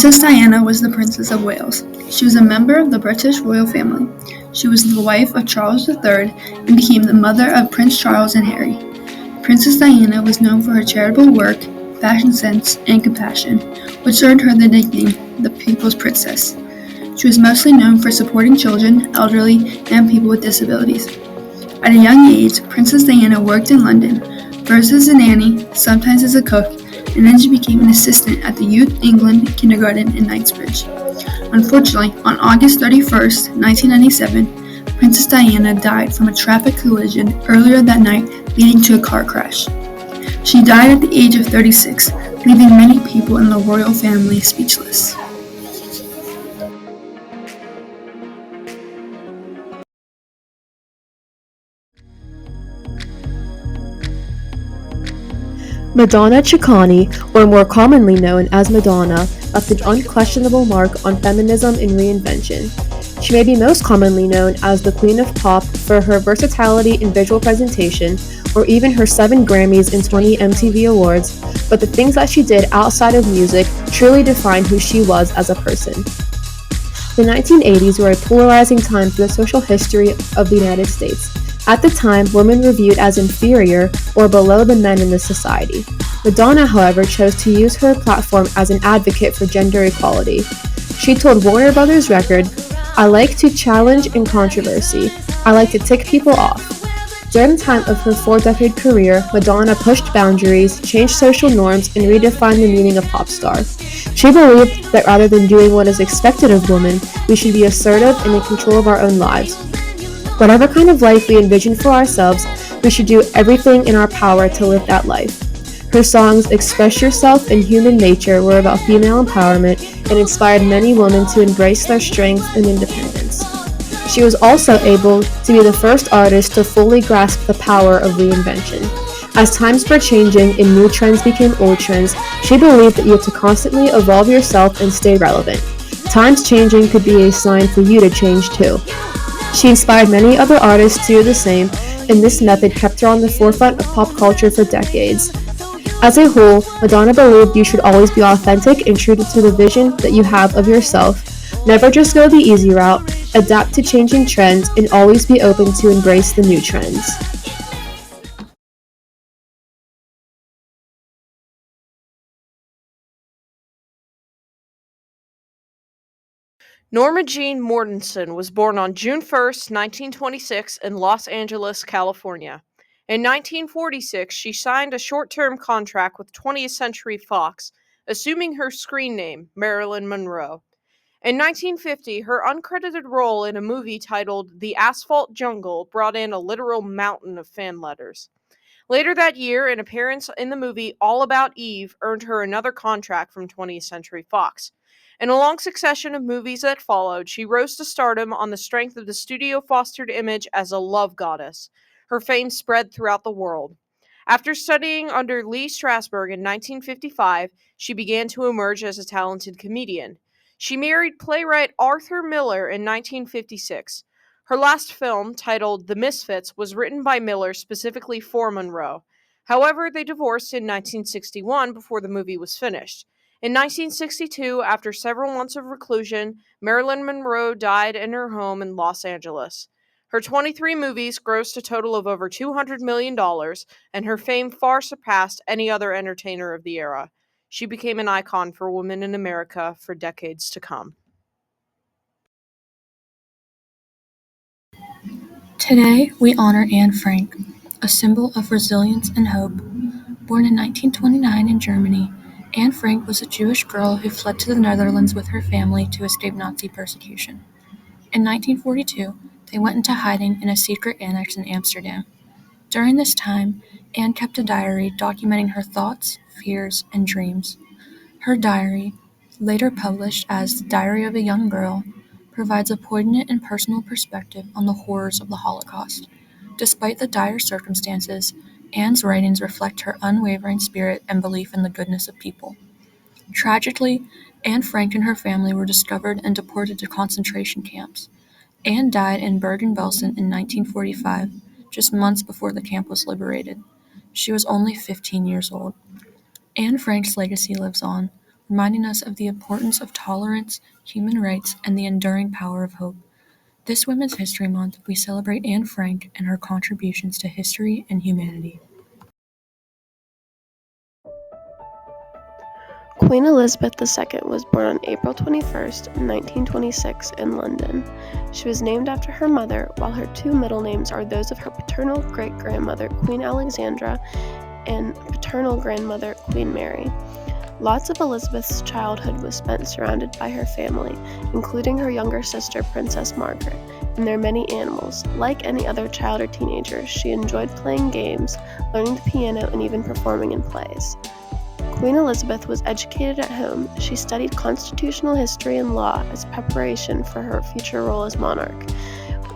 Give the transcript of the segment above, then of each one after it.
Princess Diana was the Princess of Wales. She was a member of the British royal family. She was the wife of Charles III and became the mother of Prince Charles and Harry. Princess Diana was known for her charitable work, fashion sense, and compassion, which earned her the nickname the People's Princess. She was mostly known for supporting children, elderly, and people with disabilities. At a young age, Princess Diana worked in London, first as a nanny, sometimes as a cook, and then she became an assistant at the Youth England Kindergarten in Knightsbridge. Unfortunately, on August 31st, 1997, Princess Diana died from a traffic collision earlier that night, leading to a car crash. She died at the age of 36, leaving many people in the royal family speechless. Madonna Ciccone, or more commonly known as Madonna, left an unquestionable mark on feminism and reinvention. She may be most commonly known as the Queen of Pop for her versatility in visual presentation, or even her 7 Grammys and 20 MTV Awards, but the things that she did outside of music truly define who she was as a person. The 1980s were a polarizing time for the social history of the United States. At the time, women were viewed as inferior or below the men in the society. Madonna, however, chose to use her platform as an advocate for gender equality. She told Warner Brothers Record, "I like to challenge and controversy. I like to tick people off." During the time of her 4-decade career, Madonna pushed boundaries, changed social norms, and redefined the meaning of pop star. She believed that rather than doing what is expected of women, we should be assertive and in control of our own lives. Whatever kind of life we envision for ourselves, we should do everything in our power to live that life. Her songs Express Yourself and Human Nature were about female empowerment and inspired many women to embrace their strength and independence. She was also able to be the first artist to fully grasp the power of reinvention. As times were changing and new trends became old trends, she believed that you had to constantly evolve yourself and stay relevant. Times changing could be a sign for you to change too. She inspired many other artists to do the same, and this method kept her on the forefront of pop culture for decades. As a whole, Madonna believed you should always be authentic and true to the vision that you have of yourself. Never just go the easy route, adapt to changing trends, and always be open to embrace the new trends. Norma Jean Mortensen was born on June 1st, 1926 in Los Angeles, California. In 1946, she signed a short-term contract with 20th Century Fox, assuming her screen name, Marilyn Monroe. In 1950, her uncredited role in a movie titled The Asphalt Jungle brought in a literal mountain of fan letters. Later that year, an appearance in the movie All About Eve earned her another contract from 20th Century Fox. In a long succession of movies that followed, she rose to stardom on the strength of the studio-fostered image as a love goddess. Her fame spread throughout the world. After studying under Lee Strasberg in 1955, she began to emerge as a talented comedian. She married playwright Arthur Miller in 1956. Her last film, titled The Misfits, was written by Miller specifically for Monroe. However, they divorced in 1961 before the movie was finished. In 1962, after several months of reclusion, Marilyn Monroe died in her home in Los Angeles. Her 23 movies grossed a total of over $200 million, and her fame far surpassed any other entertainer of the era. She became an icon for women in America for decades to come. Today, we honor Anne Frank, a symbol of resilience and hope. Born in 1929 in Germany, Anne Frank was a Jewish girl who fled to the Netherlands with her family to escape Nazi persecution. In 1942, they went into hiding in a secret annex in Amsterdam. During this time, Anne kept a diary documenting her thoughts, fears, and dreams. Her diary, later published as The Diary of a Young Girl, provides a poignant and personal perspective on the horrors of the Holocaust. Despite the dire circumstances, Anne's writings reflect her unwavering spirit and belief in the goodness of people. Tragically, Anne Frank and her family were discovered and deported to concentration camps. Anne died in Bergen-Belsen in 1945, just months before the camp was liberated. She was only 15 years old. Anne Frank's legacy lives on, reminding us of the importance of tolerance, human rights, and the enduring power of hope. This Women's History Month, we celebrate Anne Frank and her contributions to history and humanity. Queen Elizabeth II was born on April 21, 1926 in London. She was named after her mother, while her two middle names are those of her paternal great-grandmother, Queen Alexandra, and paternal grandmother, Queen Mary. Lots of Elizabeth's childhood was spent surrounded by her family, including her younger sister, Princess Margaret, and their many animals. Like any other child or teenager, she enjoyed playing games, learning the piano, and even performing in plays. Queen Elizabeth was educated at home. She studied constitutional history and law as preparation for her future role as monarch.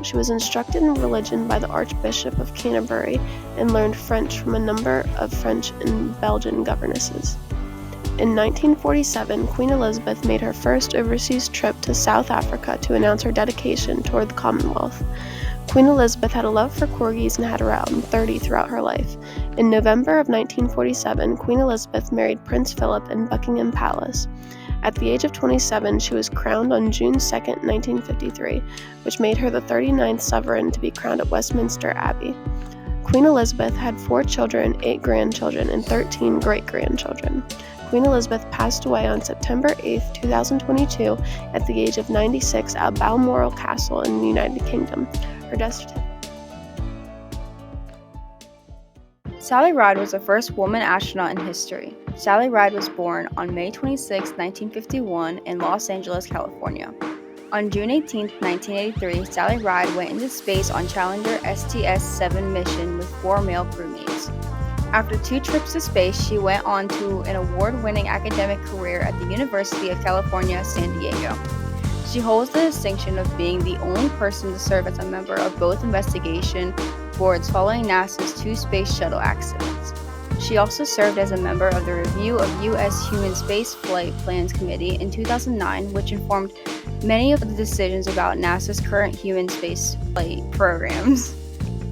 She was instructed in religion by the Archbishop of Canterbury and learned French from a number of French and Belgian governesses. In 1947, Queen Elizabeth made her first overseas trip to South Africa to announce her dedication toward the Commonwealth. Queen Elizabeth had a love for corgis and had around 30 throughout her life. In November of 1947, Queen Elizabeth married Prince Philip in Buckingham Palace. At the age of 27, she was crowned on June 2, 1953, which made her the 39th sovereign to be crowned at Westminster Abbey. Queen Elizabeth had 4 children, 8 grandchildren, and 13 great-grandchildren. Queen Elizabeth passed away on September 8, 2022, at the age of 96 at Balmoral Castle in the United Kingdom. Her death certificate. Sally Ride was the first woman astronaut in history. Sally Ride was born on May 26, 1951 in Los Angeles, California. On June 18, 1983, Sally Ride went into space on Challenger STS-7 mission with 4 male crewmates. After 2 trips to space, she went on to an award-winning academic career at the University of California, San Diego. She holds the distinction of being the only person to serve as a member of both investigation boards following NASA's 2 space shuttle accidents. She also served as a member of the Review of U.S. Human Space Flight Plans Committee in 2009, which informed many of the decisions about NASA's current human space flight programs.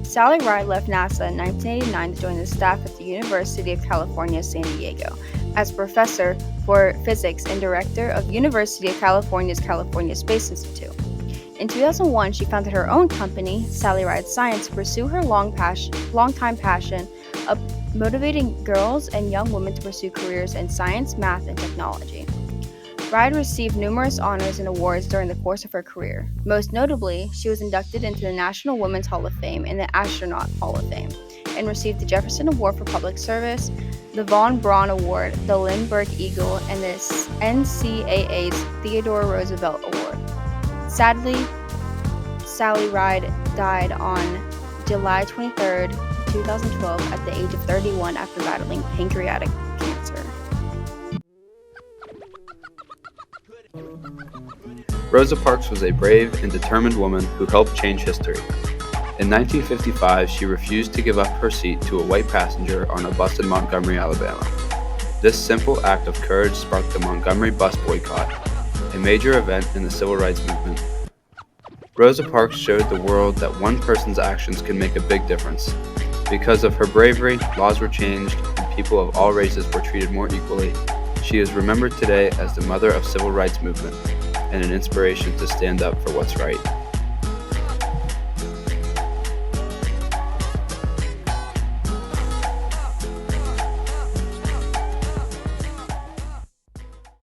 Sally Ride left NASA in 1989 to join the staff at the University of California, San Diego, as professor for physics and director of University of California's California Space Institute. In 2001, she founded her own company, Sally Ride Science, to pursue her long-time passion of motivating girls and young women to pursue careers in science, math, and technology. Ride received numerous honors and awards during the course of her career. Most notably, she was inducted into the National Women's Hall of Fame and the Astronaut Hall of Fame, and received the Jefferson Award for Public Service, the Von Braun Award, the Lindbergh Eagle, and the NCAA's Theodore Roosevelt Award. Sadly, Sally Ride died on July 23, 2012, at the age of 31 after battling pancreatic cancer. Rosa Parks was a brave and determined woman who helped change history. In 1955, she refused to give up her seat to a white passenger on a bus in Montgomery, Alabama. This simple act of courage sparked the Montgomery bus boycott, a major event in the civil rights movement. Rosa Parks showed the world that one person's actions can make a big difference. Because of her bravery, laws were changed, and people of all races were treated more equally. She is remembered today as the mother of civil rights movement and an inspiration to stand up for what's right.